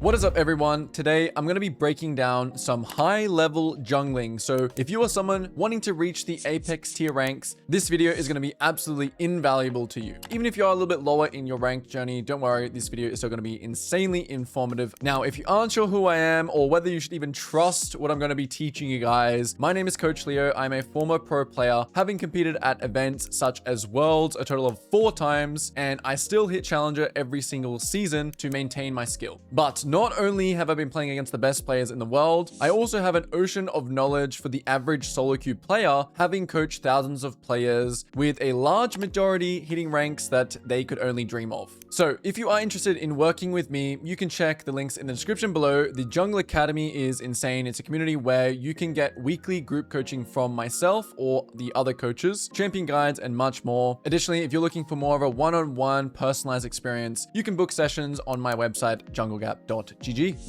What is up, everyone? Today I'm going to be breaking down some high level jungling. So if you are someone wanting to reach the apex tier ranks, this video is going to be absolutely invaluable to you. Even if you are a little bit lower in your rank journey, don't worry, this video is still going to be insanely informative. Now, if you aren't sure who I am or whether you should even trust what I'm going to be teaching you guys, my name is Coach Leo. I'm a former pro player, having competed at events such as Worlds a total of 4 times, and I still hit Challenger every single season to maintain my skill. But not only have I been playing against the best players in the world, I also have an ocean of knowledge for the average solo queue player, having coached thousands of players with a large majority hitting ranks that they could only dream of. So if you are interested in working with me, you can check the links in the description below. The Jungle Academy is insane. It's a community where you can get weekly group coaching from myself or the other coaches, champion guides, and much more. Additionally, if you're looking for more of a one-on-one personalized experience, you can book sessions on my website, junglegap.gg.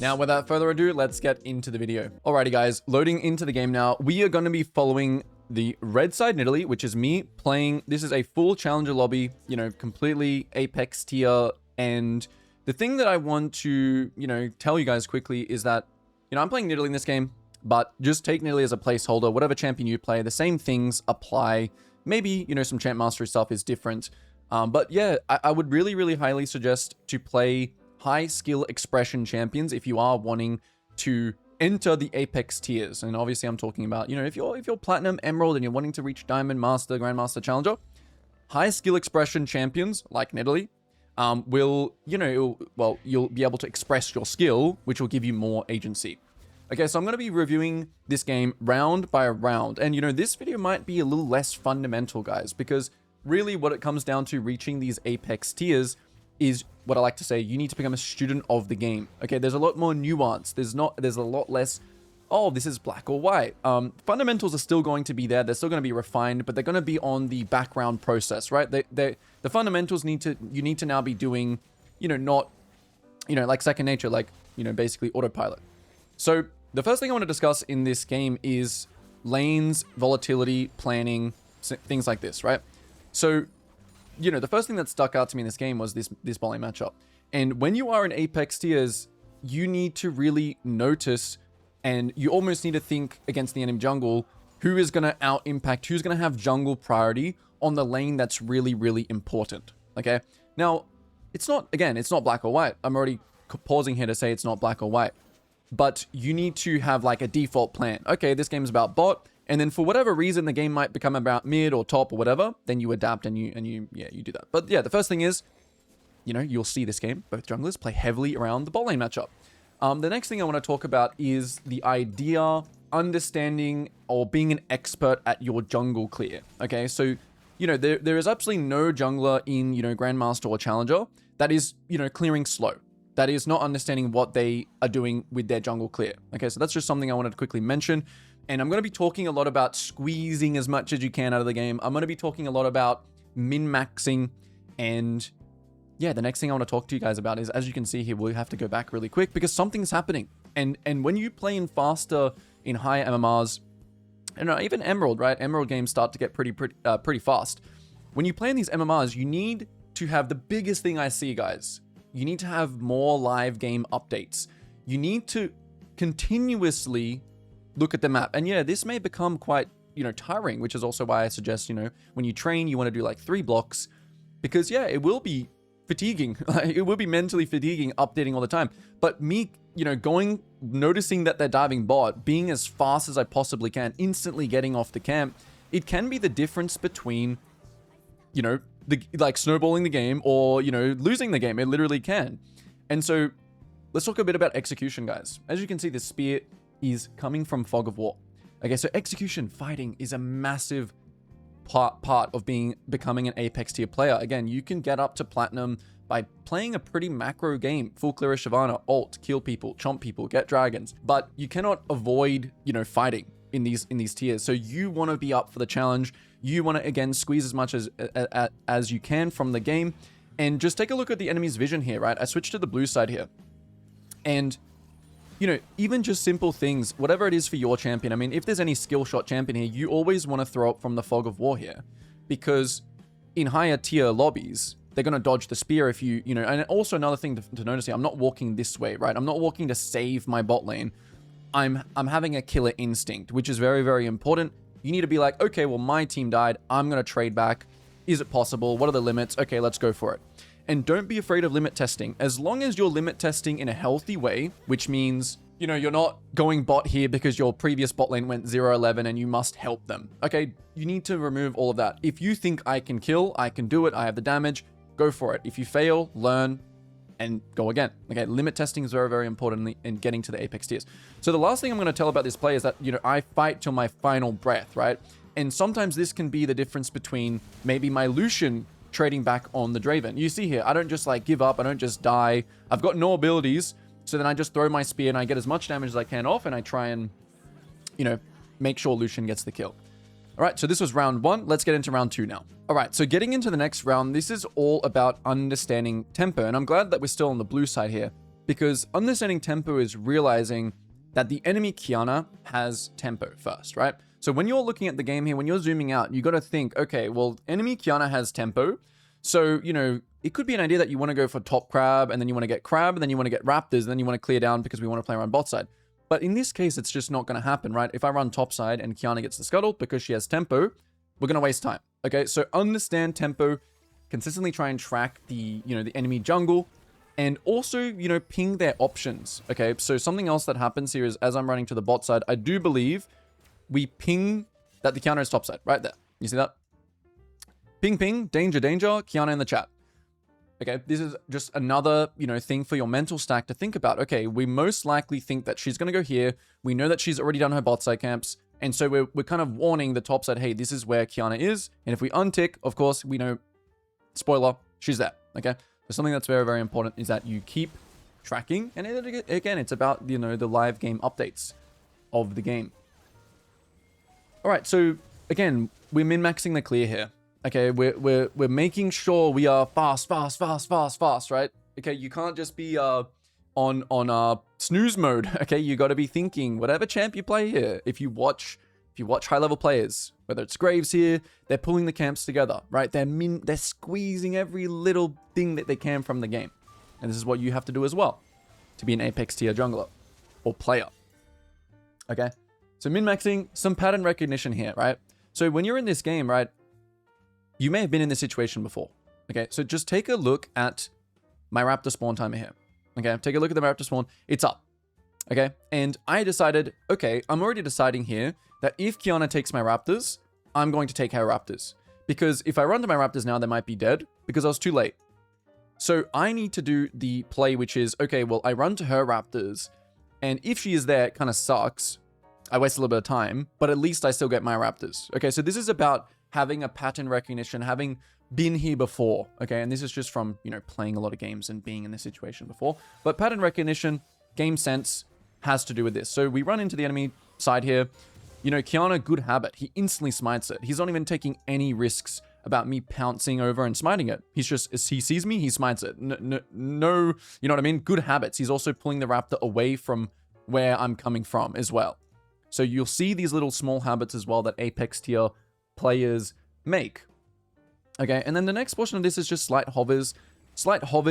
Now, without further ado, let's get into the video. Alrighty guys, loading into the game now. We are going to be following the red side in Italy, which is me playing. This is a full challenger lobby, completely apex tier. And the thing that I want to, tell you guys quickly is that, I'm playing Italy in this game, but just take Italy as a placeholder. Whatever champion you play, the same things apply. Maybe, some champ mastery stuff is different. But yeah, I would really, really highly suggest to play high skill expression champions if you are wanting to enter the apex tiers. And obviously I'm talking about, if you're platinum, emerald, and you're wanting to reach diamond, master, grandmaster, challenger, high skill expression champions like Nidalee will, you'll be able to express your skill, which will give you more agency. Okay, so I'm going to be reviewing this game round by round. And, this video might be a little less fundamental, guys, because really what it comes down to reaching these apex tiers is what I like to say, you need to become a student of the game. Okay, there's a lot more nuance. There's a lot less, oh, this is black or white. Fundamentals are still going to be there. They're still going to be refined, but they're going to be on the background process, right? The fundamentals you need to now be doing, not, like second nature, like, basically autopilot. So the first thing I want to discuss in this game is lanes, volatility, planning, things like this, right? So, the first thing that stuck out to me in this game was this bot lane matchup. And when you are in apex tiers, you need to really notice, and you almost need to think against the enemy jungle, who is going to out impact, who's going to have jungle priority on the lane that's really, really important. Okay. Now, it's not black or white. I'm already pausing here to say it's not black or white, but you need to have like a default plan. Okay, this game is about bot. And then for whatever reason, the game might become about mid or top or whatever, then you adapt and you do that. But yeah, the first thing is, you'll see this game, both junglers play heavily around the bot lane matchup. The next thing I want to talk about is the idea, understanding, or being an expert at your jungle clear. Okay, so, there is absolutely no jungler in, Grandmaster or Challenger that is, clearing slow. That is not understanding what they are doing with their jungle clear. Okay, so that's just something I wanted to quickly mention. And I'm going to be talking a lot about squeezing as much as you can out of the game. I'm going to be talking a lot about min-maxing. And yeah, the next thing I want to talk to you guys about is, as you can see here, we'll have to go back really quick because something's happening. And when you play in faster, in higher MMRs, and even Emerald, right? Emerald games start to get pretty fast. When you play in these MMRs, you need to have the biggest thing I see, guys. You need to have more live game updates. You need to continuously look at the map. And yeah, this may become quite, tiring, which is also why I suggest, when you train, you want to do like 3 blocks because yeah, it will be fatiguing. It will be mentally fatiguing updating all the time. But me, noticing that they're diving bot, being as fast as I possibly can, instantly getting off the camp, it can be the difference between, like snowballing the game or, losing the game. It literally can. And so let's talk a bit about execution, guys. As you can see, this spear is coming from Fog of War. Okay, so execution, fighting is a massive part of becoming an apex tier player. Again, you can get up to platinum by playing a pretty macro game, full clear of Shyvana, ult, kill people, chomp people, get dragons, but you cannot avoid, fighting in these tiers. So you want to be up for the challenge. You want to, again, squeeze as much as you can from the game. And just take a look at the enemy's vision here, right? I switched to the blue side here. And even just simple things, whatever it is for your champion. I mean, if there's any skill shot champion here, you always want to throw up from the Fog of War here. Because in higher tier lobbies, they're going to dodge the spear if you know, and also another thing to notice here, I'm not walking this way, right? I'm not walking to save my bot lane. I'm having a killer instinct, which is very, very important. You need to be like, okay, well, my team died. I'm going to trade back. Is it possible? What are the limits? Okay, let's go for it. And don't be afraid of limit testing. As long as you're limit testing in a healthy way, which means, you know, you're not going bot here because your previous bot lane went 0-11 and you must help them. Okay, you need to remove all of that. If you think I can kill, I can do it, I have the damage, go for it. If you fail, learn and go again. Okay, limit testing is very, very important in getting to the apex tiers. So the last thing I'm going to tell about this play is that, you know, I fight till my final breath, right? And sometimes this can be the difference between maybe my Lucian trading back on the Draven. You see here, I don't just like give up, I don't just die. I've got no abilities, so then I just throw my spear and I get as much damage as I can off, and I try and, you know, make sure Lucian gets the kill. All right, so this was round 1. Let's get into round 2 now. All right, so getting into the next round, this is all about understanding tempo. And I'm glad that we're still on the blue side here, because understanding tempo is realizing that the enemy Qiyana has tempo first, right? So when you're looking at the game here, when you're zooming out, you got to think, okay, well, enemy Qiyana has tempo. So, you know, it could be an idea that you want to go for top crab, and then you want to get crab, and then you want to get raptors, and then you want to clear down because we want to play around bot side. But in this case, it's just not going to happen, right? If I run top side and Qiyana gets the scuttle because she has tempo, we're going to waste time. Okay, so understand tempo, consistently try and track the, you know, the enemy jungle, and also, you know, ping their options. Okay, so something else that happens here is as I'm running to the bot side, I do believe we ping that the Qiyana is top side, right there. You see that? Ping, ping, danger, danger, Qiyana in the chat. Okay, this is just another, you know, thing for your mental stack to think about. Okay, we most likely think that she's going to go here. We know that she's already done her bot side camps. And so we're kind of warning the top side, hey, this is where Qiyana is. And if we untick, of course, we know, spoiler, she's there. Okay, so something that's very, very important is that you keep tracking. And again, it's about, you know, the live game updates of the game. All right, so again, we're min-maxing the clear here. Okay, we're making sure we are fast, right? Okay, you can't just be on snooze mode. Okay, you got to be thinking whatever champ you play here. If you watch high level players, whether it's Graves here, they're pulling the camps together, right? They're squeezing every little thing that they can from the game, and this is what you have to do as well to be an apex tier jungler or player. Okay, so min-maxing, some pattern recognition here, right? So when you're in this game, right? You may have been in this situation before. Okay, so just take a look at my raptor spawn timer here. Okay, take a look at the raptor spawn. It's up. Okay, and I decided, okay, I'm already deciding here that if Qiyana takes my raptors, I'm going to take her raptors. Because if I run to my raptors now, they might be dead because I was too late. So I need to do the play, which is, okay, well, I run to her raptors, and if she is there, it kind of sucks. I waste a little bit of time, but at least I still get my raptors. Okay, so this is about having a pattern recognition, having been here before, okay? And this is just from, you know, playing a lot of games and being in this situation before. But pattern recognition, game sense has to do with this. So we run into the enemy side here. You know, Qiyana, good habit. He instantly smites it. He's not even taking any risks about me pouncing over and smiting it. He's just, as he sees me, he smites it. No, you know what I mean? Good habits. He's also pulling the raptor away from where I'm coming from as well. So you'll see these little small habits as well that apex tier players make. Okay, and then the next portion of this is just slight hovers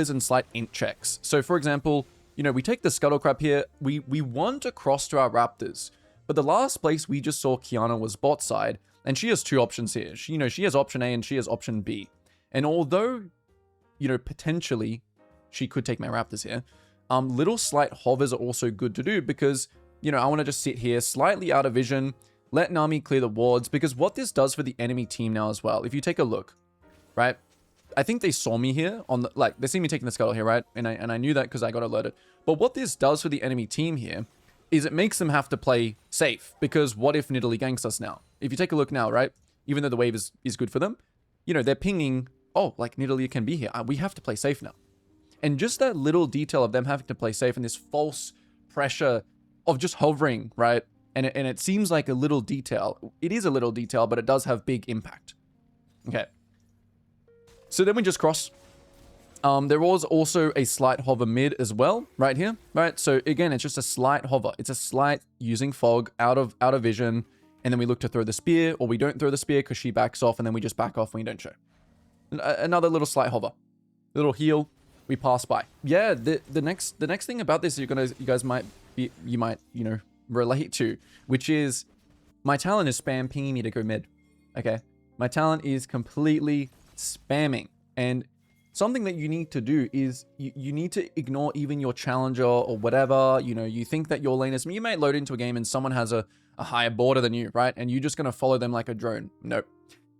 and slight int checks. So for example, you know, we take the scuttle crab here, we want to cross to our raptors, but the last place we just saw Qiyana was bot side, and she has two options here. She, you know, she has option A and she has option B. And although, you know, potentially she could take my raptors here, little slight hovers are also good to do because, you know, I want to just sit here slightly out of vision, let Nami clear the wards, because what this does for the enemy team now as well, if you take a look, right? I think they saw me here on the, like, they see me taking the scuttle here, right? And I knew that because I got alerted. But what this does for the enemy team here is it makes them have to play safe, because what if Nidalee ganks us now? If you take a look now, right? Even though the wave is good for them, you know, they're pinging, oh, like Nidalee can be here. We have to play safe now. And just that little detail of them having to play safe and this false pressure of just hovering, right? And it seems like a little detail. It is a little detail, but it does have big impact. Okay. So then we just cross. There was also a slight hover mid as well, right here, right? So again, it's just a slight hover. It's a slight using fog out of vision. And then we look to throw the spear, or we don't throw the spear because she backs off, and then we just back off when we don't show. Another little slight hover. little heal, we pass by. Yeah, the next thing about this you guys might relate to, which is my talent is spam pinging me to go mid. Okay, my talent is completely spamming, and something that you need to do is you need to ignore even your challenger or whatever. You think that your lane is, you may load into a game and someone has a higher border than you, right? And you're just gonna follow them like a drone. Nope.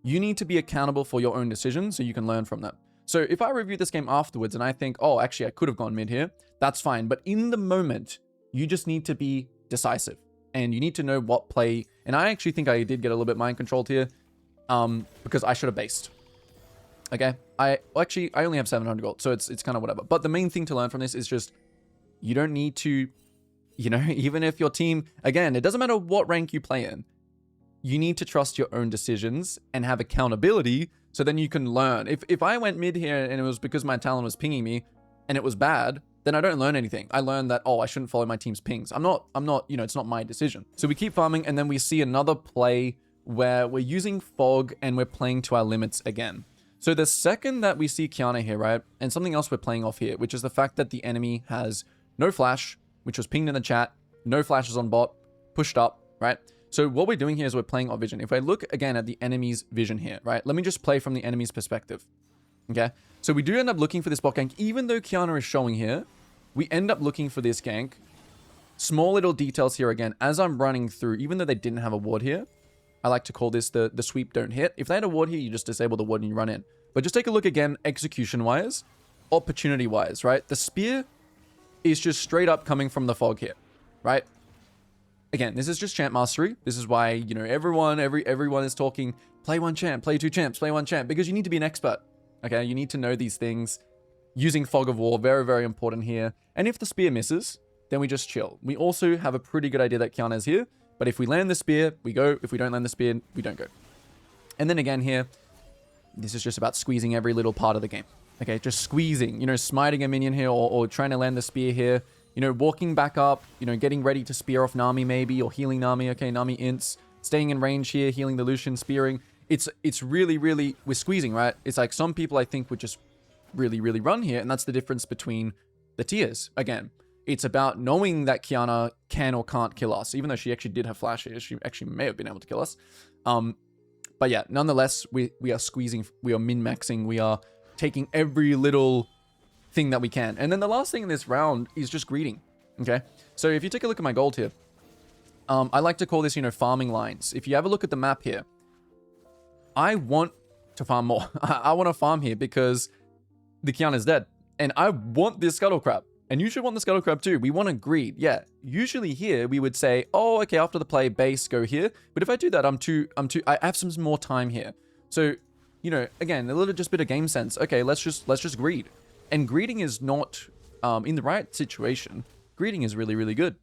You need to be accountable for your own decisions so you can learn from them. So if I review this game afterwards and I think, oh, actually I could have gone mid here, that's fine. But in the moment, you just need to be decisive and you need to know what play. And I actually think I did get a little bit mind controlled here because I should have based. Okay, I only have 700 gold, so it's kind of whatever. But the main thing to learn from this is just, you don't need to, even if your team, again, it doesn't matter what rank you play in, you need to trust your own decisions and have accountability so then you can learn. If I went mid here and it was because my talent was pinging me and it was bad, then I don't learn anything. I learned that, oh, I shouldn't follow my team's pings. I'm not, it's not my decision. So we keep farming and then we see another play where we're using fog and we're playing to our limits again. So the second that we see Kiana here, right, and something else we're playing off here, which is the fact that the enemy has no flash, which was pinged in the chat, no flashes on bot, pushed up, right? So what we're doing here is we're playing off vision. If I look again at the enemy's vision here, right, let me just play from the enemy's perspective, okay? So we do end up looking for this bot gank, even though Kiana is showing here, we end up looking for this gank. Small little details here again, as I'm running through, even though they didn't have a ward here, I like to call this the sweep don't hit. If they had a ward here, you just disable the ward and you run in. But just take a look again, execution-wise, opportunity-wise, right? The spear is just straight up coming from the fog here, right? Again, this is just champ mastery. This is why, everyone is talking, play one champ, play two champs, play one champ, because you need to be an expert, okay? You need to know these things. Using fog of war, very, very important here. And if the spear misses, then we just chill. We also have a pretty good idea that Kiana is here, but if we land the spear, we go. If we don't land the spear, we don't go. And then again here, this is just about squeezing every little part of the game. Okay, just squeezing, smiting a minion here or trying to land the spear here. Walking back up, getting ready to spear off Nami maybe, or healing Nami. Okay, Nami ints, staying in range here, healing the Lucian, spearing. It's really, really, we're squeezing, right? It's like some people I think would just really, really run here, and that's the difference between the tiers. Again, it's about knowing that Kiana can or can't kill us, even though she actually did have flash here. She actually may have been able to kill us. But yeah, nonetheless, we are squeezing, we are min-maxing, we are taking every little thing that we can. And then the last thing in this round is just greeting, okay? So if you take a look at my gold here, I like to call this, farming lines. If you have a look at the map here, I want to farm more. I want to farm here because the Kiana's dead. And I want this scuttle crab. And you should want the scuttle crab too. We want to greed. Yeah. Usually here we would say, oh, okay, after the play, base, go here. But if I do that, I have some more time here. So, again, a little just bit of game sense. Okay, let's just greed. And greeting is not, in the right situation, greeting is really, really good.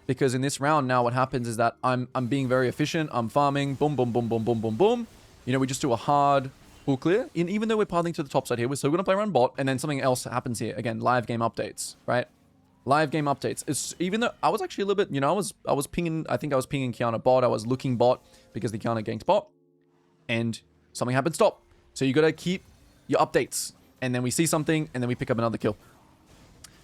Because in this round now, what happens is that I'm being very efficient. I'm farming, boom, boom, boom, boom, boom, boom, boom. We just do a hard full clear. And even though we're pathing to the top side here, we're still going to play around bot. And then something else happens here. Again, live game updates, right? Live game updates. It's, even though I was actually a little bit, I was pinging, I think I was pinging Kiana bot. I was looking bot because the Kiana ganked bot. And something happened, stop. So you got to keep your updates. And then we see something, and then we pick up another kill.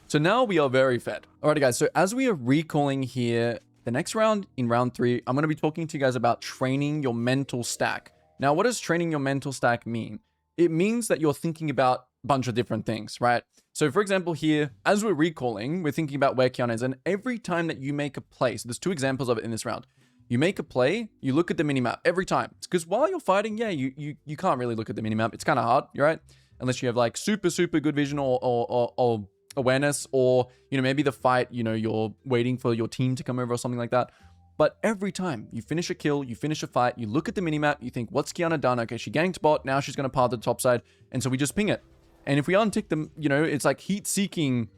So now we are very fed. Alrighty, guys. So as we are recalling here, the next round, in round 3, I'm going to be talking to you guys about training your mental stack. Now, what does training your mental stack mean? It means that you're thinking about a bunch of different things, right? So for example, here, as we're recalling, we're thinking about where Kiana is. And every time that you make a play, so there's 2 examples of it in this round. You make a play, you look at the minimap every time. Because while you're fighting, yeah, you can't really look at the minimap. It's kind of hard, right? Unless you have like super, super good vision or awareness, or, maybe the fight, you're waiting for your team to come over or something like that. But every time you finish a kill, you finish a fight, you look at the minimap, you think, what's Kiana done? Okay, she ganked bot, now she's going to path to the top side. And so we just ping it. And if we untick them, it's like heat-seeking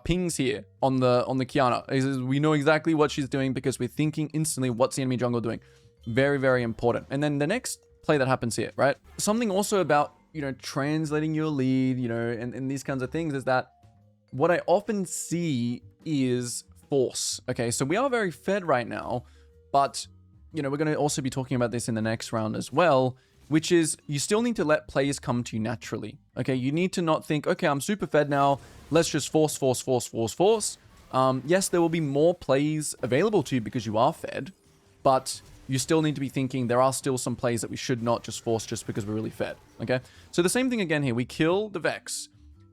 pings here on the Kiana. We know exactly what she's doing because we're thinking instantly, what's the enemy jungle doing? Very, very important. And then the next play that happens here, right? Something also about, translating your lead, and these kinds of things is that what I often see is force. Okay, so we are very fed right now, but, we're going to also be talking about this in the next round as well, which is you still need to let plays come to you naturally. Okay, you need to not think, okay, I'm super fed now. Let's just force. Yes, there will be more plays available to you because you are fed, but you still need to be thinking there are still some plays that we should not just force just because we're really fed. Okay, so the same thing again here. We kill the Vex,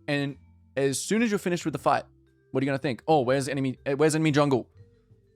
and as soon as you're finished with the fight, what are you gonna think? Oh, where's enemy jungle?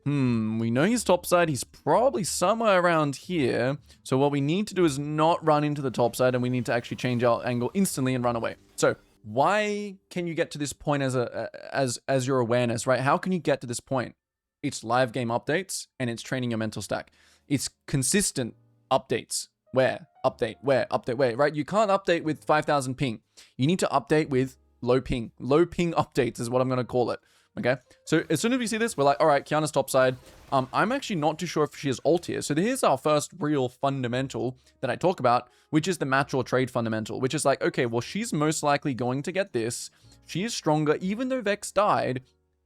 We know he's topside. He's probably somewhere around here. So what we need to do is not run into the topside, and we need to actually change our angle instantly and run away. So why can you get to this point as your awareness, right? How can you get to this point? It's live game updates, and it's training your mental stack. It's consistent updates. Update where, right? You can't update with 5,000 ping. You need to update with low ping. Low ping updates is what I'm going to call it. Okay, so as soon as we see this, we're like, all right, Qiyana's topside. I'm actually not too sure if she has ult here. So here's our first real fundamental that I talk about, which is the match or trade fundamental, which is like, okay, well, she's most likely going to get this. She is stronger. Even though Vex died,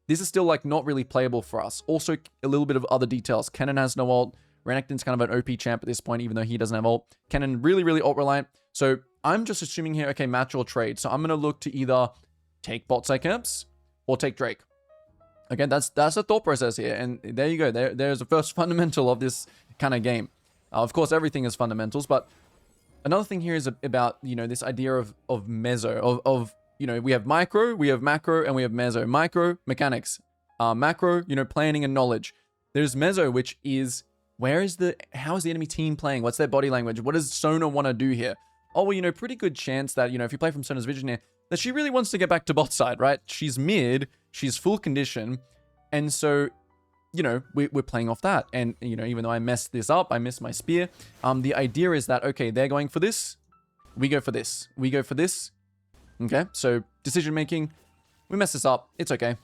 this is still like not really playable for us. Also, a little bit of other details. Kennen has no ult. Renekton's kind of an OP champ at this point, even though he doesn't have ult. Kennen really ult reliant. So I'm just assuming here, okay, match or trade. So I'm going to look to either take bot side camps or take Drake. Again, that's the thought process here, and there you go. There's the first fundamental of this kind of game. Of course, everything is fundamentals, but another thing here is about, you know, this idea of meso, of you know, we have micro, we have macro, and we have meso. Micro, mechanics. Macro, you know, planning and knowledge. There's meso, which is, how is the enemy team playing? What's their body language? What does Sona want to do here? Oh, well, you know, pretty good chance that, you know, if you play from Sona's vision here, that she really wants to get back to bot side, right? She's mid, she's full condition, and so, you know, we're playing off that. And, you know, even though I messed this up, I missed my spear, the idea is that, okay, they're going for this, we go for this, we go for this, okay? So, decision making, we mess this up, it's okay.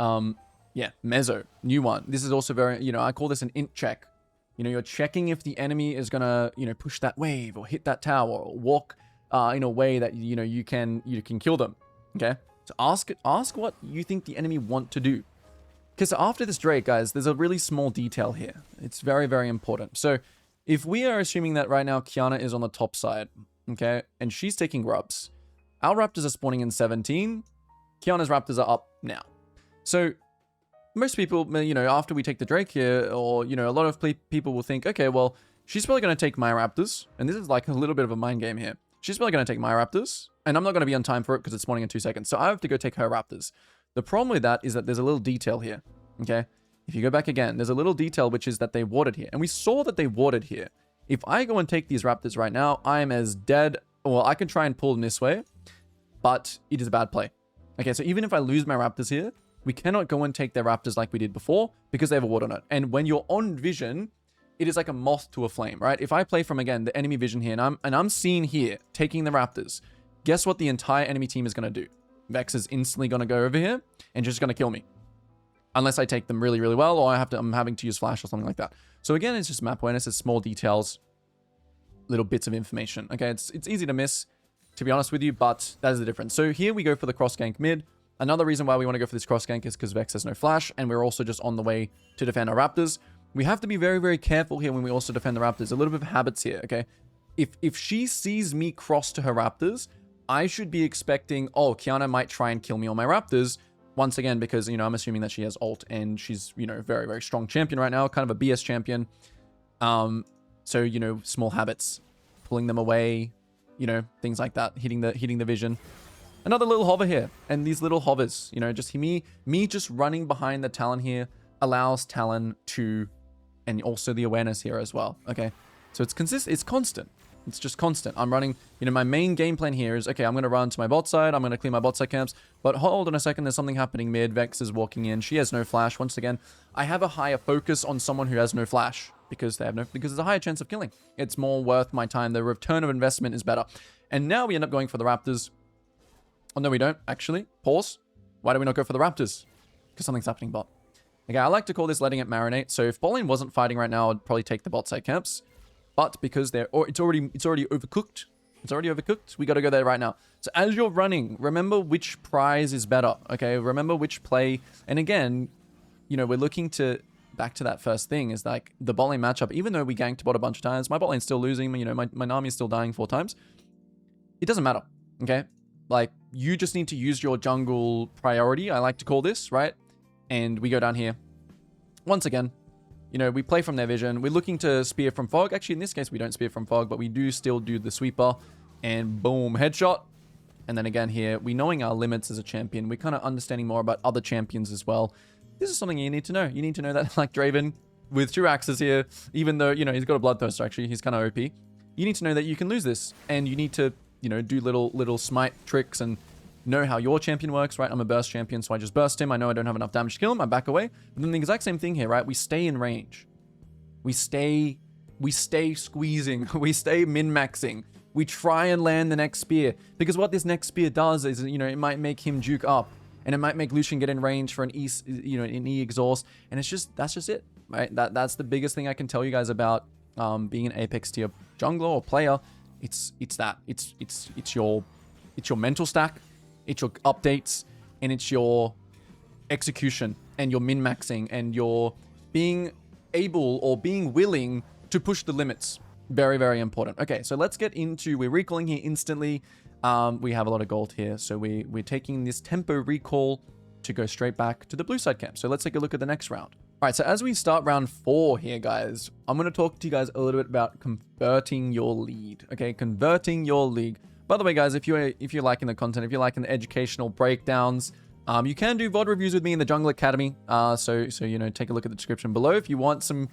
Yeah, meso, new one. This is also very, you know, I call this an int check. You know, you're checking if the enemy is gonna, you know, push that wave or hit that tower or walk in a way that, you know, you can kill them. Okay, so ask what you think the enemy want to do, because after this Drake, guys, there's a really small detail here. It's very important. So if we are assuming that right now Qiyana is on the top side, okay, and she's taking Rubs, our Raptors are spawning in 17, Qiyana's Raptors are up now. So most people, you know, after we take the Drake here, or, you know, a lot of people will think, okay, well, she's probably going to take my Raptors, and this is like a little bit of a mind game here. She's probably going to take my Raptors, and I'm not going to be on time for it because it's spawning in 2 seconds. So I have to go take her Raptors. The problem with that is that there's a little detail here, okay? If you go back again, there's a little detail, which is that they warded here. And we saw that they warded here. If I go and take these Raptors right now, I am as dead. Well, I can try and pull them this way, but it is a bad play. Okay, so even if I lose my Raptors here, we cannot go and take their Raptors like we did before because they have a ward on it. And when you're on vision, it is like a moth to a flame, right? If I play from, again, the enemy vision here, and I'm seen here taking the Raptors, guess what the entire enemy team is going to do? Vex is instantly going to go over here and just going to kill me. Unless I take them really well, or I'm having to use flash or something like that. So again, it's just map awareness. It's small details, little bits of information. Okay, it's easy to miss, to be honest with you, but that is the difference. So here we go for the cross gank mid. Another reason why we want to go for this cross gank is because Vex has no flash, and we're also just on the way to defend our Raptors. We have to be very careful here when we also defend the Raptors. A little bit of habits here, okay? If she sees me cross to her Raptors, I should be expecting, oh, Qiyana might try and kill me on my Raptors. Once again, because, you know, I'm assuming that she has ult, and she's, you know, very strong champion right now, kind of a BS champion. So, you know, small habits, pulling them away, you know, things like that, hitting the vision. Another little hover here, and these little hovers, you know, just me just running behind the Talon here allows Talon to, and also the awareness here as well, okay? So it's constant. It's just constant. I'm running, you know, my main game plan here is, okay, I'm going to run to my bot side. I'm going to clear my bot side camps, but hold on a second, there's something happening mid. Vex is walking in. She has no flash. Once again, I have a higher focus on someone who has no flash because there's a higher chance of killing. It's more worth my time. The return of investment is better. And now we end up going for the Raptors. Oh, no, we don't, actually. Pause. Why do we not go for the Raptors? Because something's happening bot. Okay, I like to call this letting it marinate. So if bot lane wasn't fighting right now, I'd probably take the bot side camps. But because it's already overcooked. It's already overcooked. We got to go there right now. So as you're running, remember which prize is better. Okay, remember which play. And again, you know, we're looking to back to that first thing is like the bot lane matchup, even though we ganked bot a bunch of times, my bot lane's still losing, you know, my Nami is still dying 4 times. It doesn't matter, okay? Like, you just need to use your jungle priority, I like to call this, right? And we go down here. Once again, you know, we play from their vision. We're looking to spear from fog. Actually, in this case, we don't spear from fog, but we do still do the sweeper. And boom, headshot. And then again here, we knowing our limits as a champion. We're kind of understanding more about other champions as well. This is something you need to know. You need to know that, like Draven, with 2 axes here, even though, you know, he's got a Bloodthirster, actually. He's kind of OP. You need to know that you can lose this. And you need to, you know, do little smite tricks and know how your champion works, right? I'm a burst champion, so I just burst him. I know I don't have enough damage to kill him. I back away. But then the exact same thing here, right? We stay in range. We stay squeezing. We stay min-maxing. We try and land the next spear. Because what this next spear does is, you know, it might make him juke up. And it might make Lucian get in range for an E, you know, an E exhaust. And it's just, that's just it, right? That's the biggest thing I can tell you guys about being an Apex tier jungler or player. It's your mental stack. It's your updates, and it's your execution, and your min-maxing, and your being able or being willing to push the limits. Very, very important. Okay, so let's get into, we're recalling here instantly. We have a lot of gold here, so we're taking this tempo recall to go straight back to the blue side camp. So let's take a look at the next round. All right, so as we start round 4 here, guys, I'm going to talk to you guys a little bit about converting your lead. Okay, converting your league. By the way, guys, if you're liking the content, if you're liking the educational breakdowns, you can do VOD reviews with me in the Jungle Academy. So you know, take a look at the description below if you want some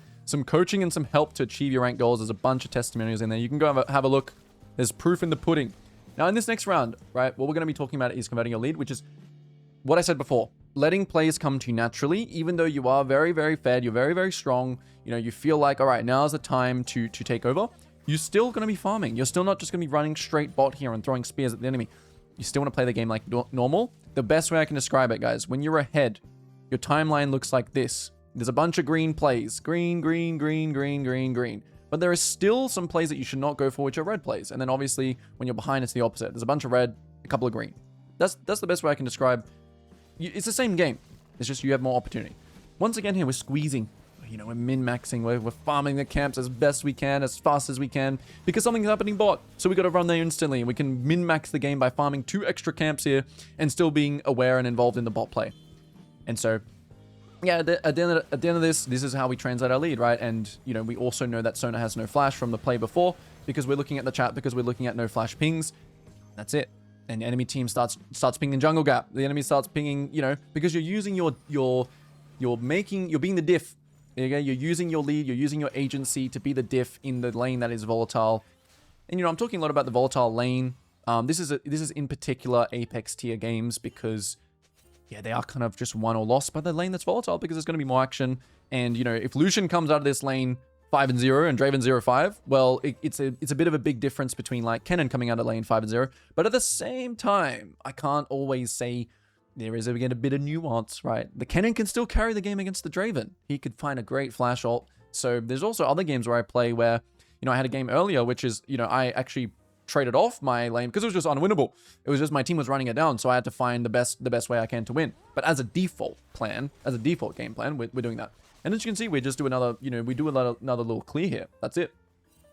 coaching and some help to achieve your rank goals. There's a bunch of testimonials in there. You can go have a look. There's proof in the pudding. Now, in this next round, right, what we're going to be talking about is converting your lead, which is what I said before. Letting plays come to you naturally, even though you are very, very fed, you're very, very strong. You know, you feel like, all right, now's the time to take over. You're still going to be farming. You're still not just going to be running straight bot here and throwing spears at the enemy. You still want to play the game like normal. The best way I can describe it, guys, when you're ahead, your timeline looks like this. There's a bunch of green plays. Green, green, green, green, green, green. But there is still some plays that you should not go for, which are red plays. And then obviously, when you're behind, it's the opposite. There's a bunch of red, a couple of green. That's the best way I can describe. It's the same game. It's just you have more opportunity. Once again here, we're squeezing. You know, we're min-maxing, we're farming the camps as best we can, as fast as we can, because something's happening bot. So we got to run there instantly, and we can min-max the game by farming 2 extra camps here and still being aware and involved in the bot play. And so, yeah, at the end of this is how we translate our lead, right? And, you know, we also know that Sona has no flash from the play before, because we're looking at the chat, because we're looking at no flash pings. That's it. And the enemy team starts pinging jungle gap. The enemy starts pinging, you know, because you're using you're being the diff. Okay, you're using your lead, you're using your agency to be the diff in the lane that is volatile. And, you know, I'm talking a lot about the volatile lane. This is in particular Apex tier games because, yeah, they are kind of just won or lost by the lane that's volatile because there's going to be more action. And, you know, if Lucian comes out of this lane 5-0 and Draven 0-5, well, it's a bit of a big difference between, like, Kennen coming out of lane 5-0. But at the same time, I can't always say there is again a bit of nuance, right? The Kennen can still carry the game against the Draven. He could find a great flash ult. So there's also other games where I play where, you know, I had a game earlier, which is, you know, I actually traded off my lane because it was just unwinnable. It was just my team was running it down, so I had to find the best way I can to win. But as a default plan, as a default game plan, we're doing that. And as you can see, we just do another, you know, we do another little clear here. That's it.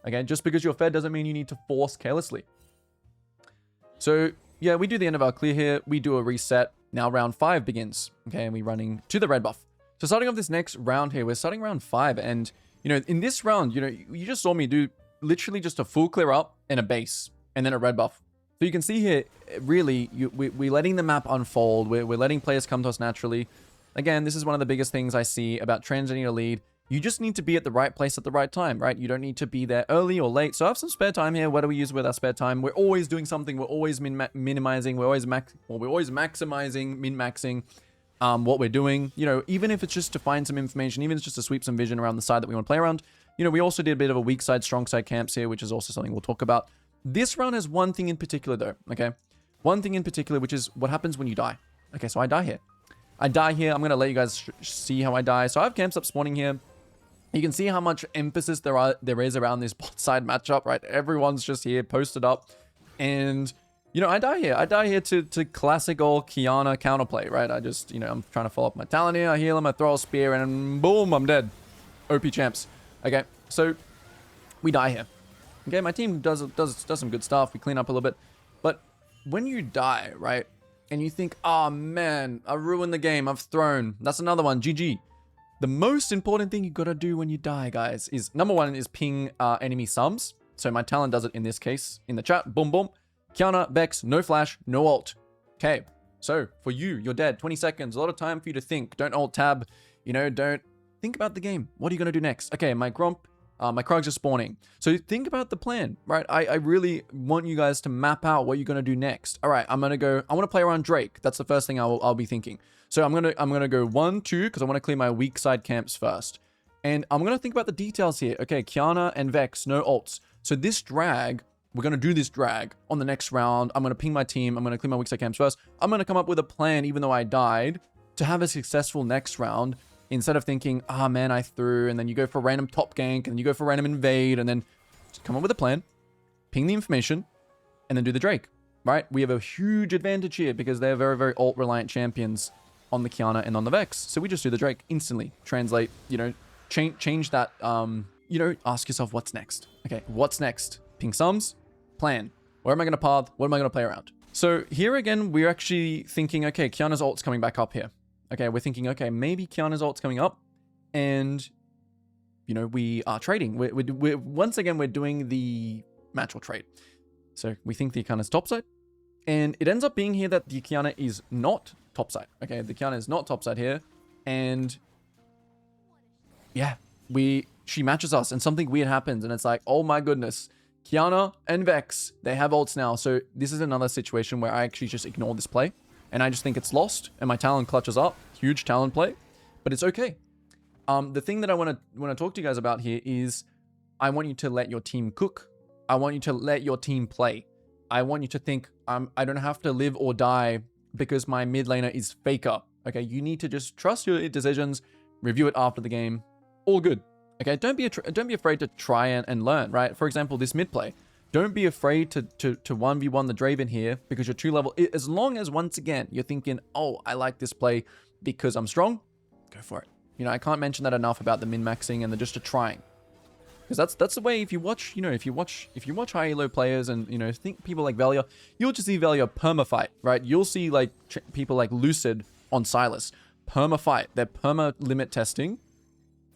Okay, just because you're fed doesn't mean you need to force carelessly. So yeah, we do the end of our clear here. We do a reset. Now round 5 begins. Okay, and we're running to the red buff. So starting off this next round here, we're starting round 5. And, you know, in this round, you know, you just saw me do literally just a full clear up and a base and then a red buff. So you can see here, really, we're letting the map unfold. We're letting players come to us naturally. Again, this is one of the biggest things I see about transiting your lead. You just need to be at the right place at the right time, right? You don't need to be there early or late. So I have some spare time here. What do we use with our spare time? We're always doing something. We're always minimizing. We're always maximizing, min-maxing what we're doing. You know, even if it's just to find some information, even if it's just to sweep some vision around the side that we want to play around. You know, we also did a bit of a weak side, strong side camps here, which is also something we'll talk about. This round has one thing in particular, though, okay? One thing in particular, which is what happens when you die. Okay, so I die here. I'm going to let you guys see how I die. So I have camps up spawning here. You can see how much emphasis there is around this bot side matchup, right? Everyone's just here, posted up. And, You know, I die here. I die here to classic old Kiana counterplay, right? I just, you know, I'm trying to follow up my talent here. I heal him, I throw a spear, and boom, I'm dead. OP champs. Okay, so we die here. Okay, my team does some good stuff. We clean up a little bit. But when you die, right, and you think, oh man, I ruined the game. I've thrown. That's another one. GG. The most important thing you gotta do when you die, guys, is number one is ping enemy sums. So my talent does it in this case in the chat. Boom, boom. Kiana, Vex, no flash, no ult. Okay, so for you, you're dead. 20 seconds. A lot of time for you to think. Don't alt tab. You know, don't think about the game. What are you gonna do next? Okay, my Gromp. My Krugs are spawning. So think about the plan, right? I really want you guys to map out what you're going to do next. All right, I want to play around Drake. That's the first thing I'll be thinking. So I'm going to go 1, 2, because I want to clear my weak side camps first. And I'm going to think about the details here. Okay, Kiana and Vex, no ults. So this drag, we're going to do this drag on the next round. I'm going to ping my team. I'm going to clear my weak side camps first. I'm going to come up with a plan, even though I died, to have a successful next round. Instead of thinking, ah, man, I threw, and then you go for a random top gank, and then you go for a random invade, and then just come up with a plan, ping the information, and then do the Drake, right? We have a huge advantage here because they're very, very ult-reliant champions on the Kiana and on the Vex. So we just do the Drake instantly. Translate, you know, change that, you know, ask yourself what's next. Okay, what's next? Ping sums, plan. Where am I going to path? What am I going to play around? So here again, we're actually thinking, okay, Kiana's ult's coming back up here. Okay, we're thinking, okay, maybe Kiana's ult's coming up, and, you know, we are trading. We're once again, we're doing the natural trade. So we think the Kiana's topside, and it ends up being here that the Kiana is not topside. Okay, the Kiana is not topside here, and yeah, she matches us, and something weird happens, and it's like, oh my goodness, Kiana and Vex, they have ults now. So this is another situation where I actually just ignore this play. And I just think it's lost, and my talent clutches up. Huge talent play, but it's okay. The thing that I want to talk to you guys about here is I want you to let your team cook. I want you to let your team play. I want you to think, I don't have to live or die because my mid laner is faker. Okay, you need to just trust your decisions, review it after the game. All good. Okay, don't be afraid to try and learn, right? For example, this mid play. Don't be afraid to 1v1 the Draven here because you're 2 level. As long as, once again, you're thinking, oh, I like this play because I'm strong, go for it. You know, I can't mention that enough about the min-maxing and the just a trying. Because that's the way, if you watch, you know, if you watch high elo players and, you know, think people like Velia, you'll just see Velia perma-fight, right? You'll see, like, people like Lucid on Silas. Perma-fight. They're perma-limit testing.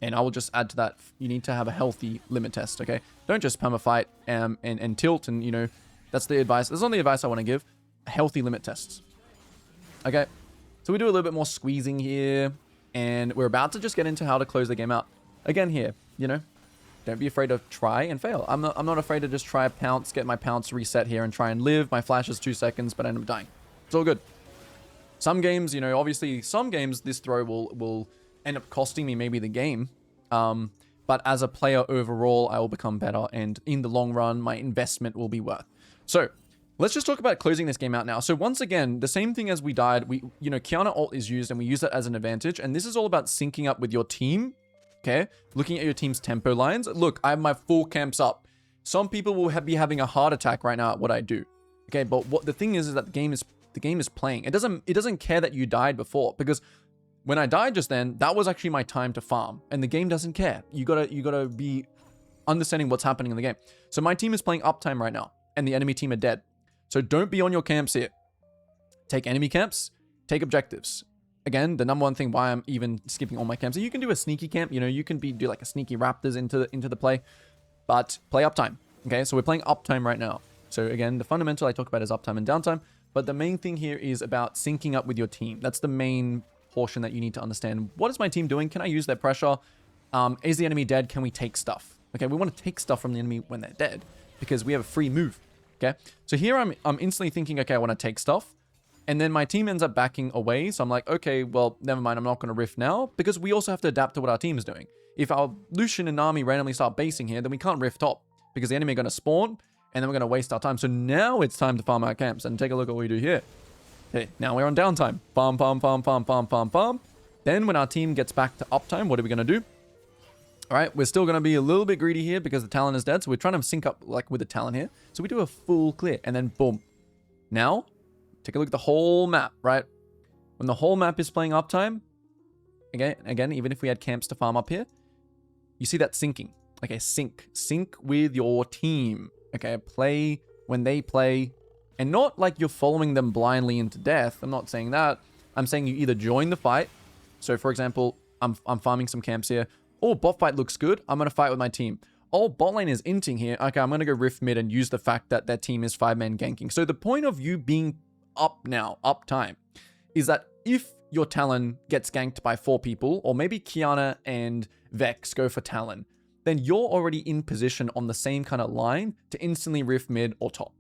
And I will just add to that, you need to have a healthy limit test, okay? Don't just perma-fight and tilt and, you know, that's the advice. That's not the advice I want to give. Healthy limit tests. Okay? So we do a little bit more squeezing here. And we're about to just get into how to close the game out. Again here, you know, don't be afraid to try and fail. I'm not afraid to just try a pounce, get my pounce reset here and try and live. My flash is 2 seconds, but I end up dying. It's all good. Some games, you know, obviously some games this throw will end up costing me maybe the game. But as a player overall, I will become better. And in the long run, my investment will be worth. So let's just talk about closing this game out now. So once again, the same thing as we died, you know, Kiana ult is used and we use that as an advantage. And this is all about syncing up with your team. Okay. Looking at your team's tempo lines. Look, I have my full camps up. Some people will be having a heart attack right now at what I do. Okay. But what the thing is that the game is playing. It doesn't care that you died before, because when I died just then, that was actually my time to farm, and the game doesn't care. You gotta be understanding what's happening in the game. So my team is playing uptime right now, and the enemy team are dead. So don't be on your camps here. Take enemy camps, take objectives. Again, the number one thing why I'm even skipping all my camps. So you can do a sneaky camp, you know, you can do like a sneaky raptors into the play, but play uptime. Okay, so we're playing uptime right now. So again, the fundamental I talk about is uptime and downtime, but the main thing here is about syncing up with your team. That's the main portion that you need to understand. What is my team doing? Can I use their pressure? Is the enemy dead? Can we take stuff? Okay, we want to take stuff from the enemy when they're dead because we have a free move. Okay, so here I'm instantly thinking, okay, I want to take stuff, and then my team ends up backing away. So I'm like, okay, well, never mind. I'm not going to rift now because we also have to adapt to what our team is doing. If our Lucian and Nami randomly start basing here, then we can't rift top because the enemy are going to spawn, and then we're going to waste our time. So now it's time to farm our camps, and take a look at what we do here. Okay, now we're on downtime. Farm, farm, farm, farm, farm, farm, farm. Then when our team gets back to uptime, what are we going to do? All right, we're still going to be a little bit greedy here because the talent is dead. So we're trying to sync up like with the talent here. So we do a full clear, and then boom. Now, take a look at the whole map, right? When the whole map is playing uptime, again, even if we had camps to farm up here, you see that syncing. Okay, sync with your team. Okay, play when they play, and not like you're following them blindly into death. I'm not saying that. I'm saying you either join the fight. So for example, I'm farming some camps here. Oh, bot fight looks good. I'm gonna fight with my team. Oh, bot lane is inting here. Okay, I'm gonna go rift mid and use the fact that their team is 5-man ganking. So the point of you being up now, uptime, is that if your Talon gets ganked by 4 people, or maybe Kiana and Vex go for Talon, then you're already in position on the same kind of line to instantly rift mid or top.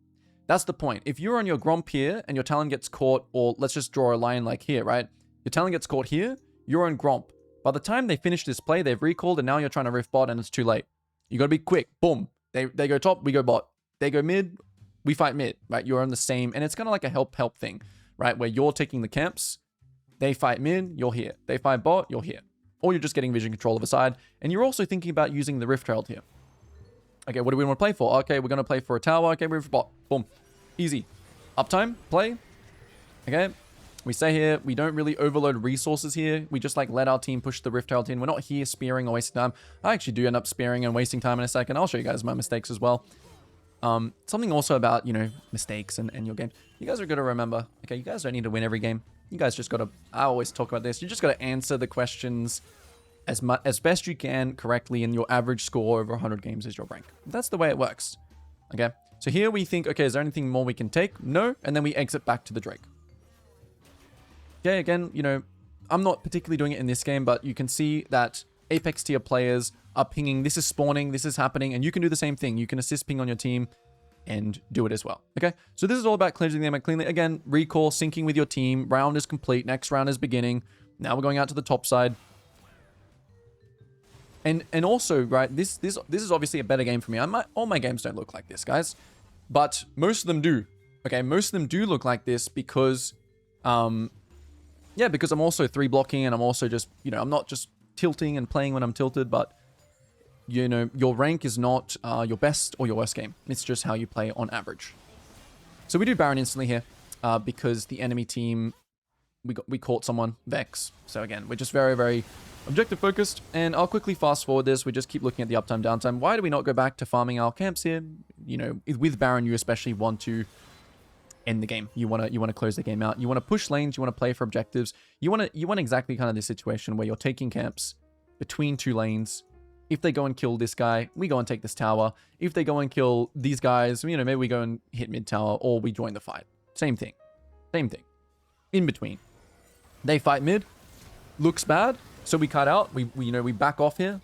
That's the point. If you're on your Gromp here and your Talon gets caught, or let's just draw a line like here, right? Your Talon gets caught here, you're on Gromp. By the time they finish this play, they've recalled, and now you're trying to rift bot and it's too late. You gotta be quick. Boom. They go top, we go bot. They go mid, we fight mid, right? You're on the same, and it's kind of like a help thing, right? Where you're taking the camps, they fight mid, you're here. They fight bot, you're here. Or you're just getting vision control of a side, and you're also thinking about using the Rift Herald here. Okay, what do we want to play for? Okay, we're going to play for a tower. Okay, Rift bot. Boom. Easy. Uptime, play. Okay, we stay here. We don't really overload resources here. We just like let our team push the Rift Herald in. We're not here spearing or wasting time. I actually do end up spearing and wasting time in a second. I'll show you guys my mistakes as well. Something also about, you know, mistakes and your game. You guys are going to remember, okay, you guys don't need to win every game. You guys just got to, I always talk about this, you just got to answer the questions as best you can correctly, and your average score over 100 games is your rank. That's the way it works. Okay, so here we think, okay, is there anything more we can take? No, and then we exit back to the Drake. Okay, again, you know, I'm not particularly doing it in this game, but you can see that Apex tier players are pinging, this is spawning, this is happening, and you can do the same thing. You can assist ping on your team and do it as well. Okay, so this is all about cleansing them and cleanly. Again, recall, syncing with your team. Round is complete. Next round is beginning. Now we're going out to the top side. And also, right, this is obviously a better game for me. All my games don't look like this, guys, but most of them do. Okay, most of them do look like this because, yeah, because I'm also 3 blocking, and I'm also just, you know, I'm not just tilting and playing when I'm tilted, but you know, your rank is not your best or your worst game. It's just how you play on average. So we do Baron instantly here because the enemy team, we caught someone, Vex. So again, we're just very, very objective focused. And I'll quickly fast forward this. We just keep looking at the uptime, downtime. Why do we not go back to farming our camps here? You know, with Baron, you especially want to end the game. You want to close the game out. You want to push lanes. You want to play for objectives. You want exactly kind of this situation where you're taking camps between 2 lanes. If they go and kill this guy, we go and take this tower. If they go and kill these guys, you know, maybe we go and hit mid tower, or we join the fight. Same thing. Same thing. In between. They fight mid. Looks bad. So we cut out. We you know, we back off here.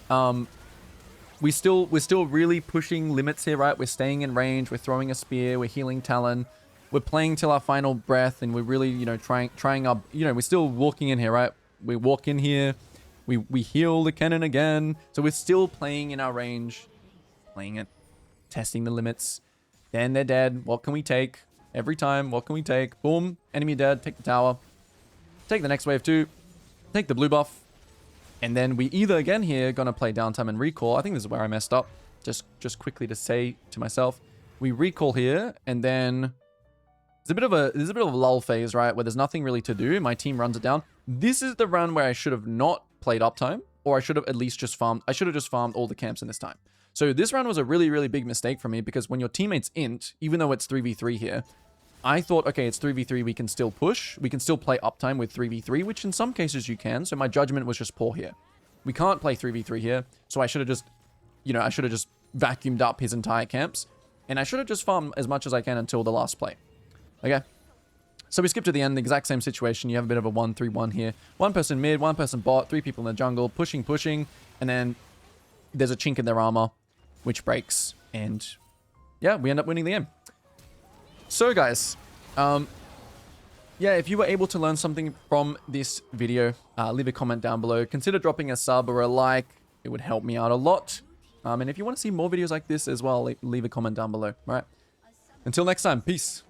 We're still really pushing limits here, right? We're staying in range. We're throwing a spear. We're healing Talon. We're playing till our final breath, and we're really, you know, trying our, you know, we're still walking in here, right? We walk in here. We heal the cannon again. So we're still playing in our range. Playing it. Testing the limits. Then they're dead. What can we take? Every time, what can we take? Boom. Enemy dead. Take the tower. Take the next wave too. Take the blue buff. And then we either again here gonna play downtime and recall. I think this is where I messed up. Just quickly to say to myself. We recall here, and then there's a bit of a lull phase, right? Where there's nothing really to do. My team runs it down. This is the round where I should have not played uptime, or I should have at least just farmed. I should have just farmed all the camps in this time. So this round was a really, really big mistake for me, because when your teammate's int, even though it's 3v3 here, I thought, okay, it's 3v3, we can still push. We can still play uptime with 3v3, which in some cases you can. So my judgment was just poor here. We can't play 3v3 here. So I should have just, you know, I should have just vacuumed up his entire camps. And I should have just farmed as much as I can until the last play. Okay. So we skip to the end, the exact same situation. You have a bit of a 1-3-1 here. 1 person mid, 1 person bot, 3 people in the jungle, pushing, and then there's a chink in their armor, which breaks, and yeah, we end up winning the game. So guys, yeah, if you were able to learn something from this video, leave a comment down below. Consider dropping a sub or a like. It would help me out a lot. And if you want to see more videos like this as well, leave a comment down below. All right. Until next time, peace.